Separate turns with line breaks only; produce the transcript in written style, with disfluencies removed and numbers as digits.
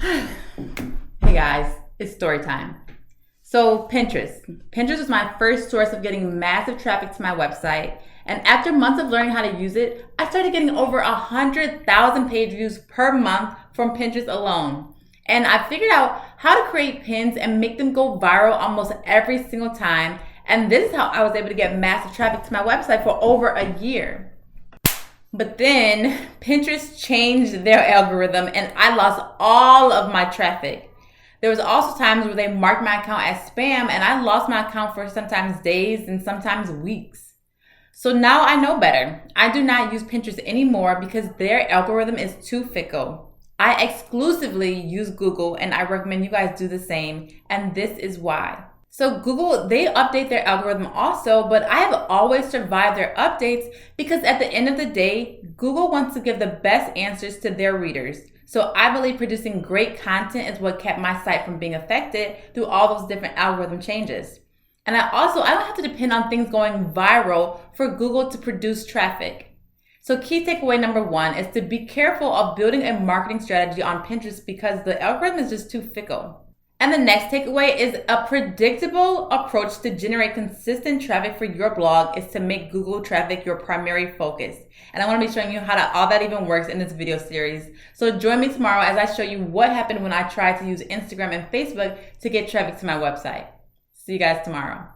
Hey guys, it's story time. So Pinterest. Pinterest was my first source of getting massive traffic to my website. And after months of learning how to use it, I started getting over 100,000 page views per month from Pinterest alone. And I figured out how to create pins and make them go viral almost every single time. And this is how I was able to get massive traffic to my website for over a year. But then Pinterest changed their algorithm and I lost all of my traffic. There was also times where they marked my account as spam and I lost my account for sometimes days and sometimes weeks. So now I know better. I do not use Pinterest anymore because their algorithm is too fickle. I exclusively use Google and I recommend you guys do the same, and this is why. So Google, they update their algorithm also, but I have always survived their updates because at the end of the day, Google wants to give the best answers to their readers. So I believe producing great content is what kept my site from being affected through all those different algorithm changes. And I don't have to depend on things going viral for Google to produce traffic. So key takeaway number one is to be careful of building a marketing strategy on Pinterest because the algorithm is just too fickle. And the next takeaway is a predictable approach to generate consistent traffic for your blog is to make Google traffic your primary focus. And I want to be showing you how all that even works in this video series. So join me tomorrow as I show you what happened when I tried to use Instagram and Facebook to get traffic to my website. See you guys tomorrow.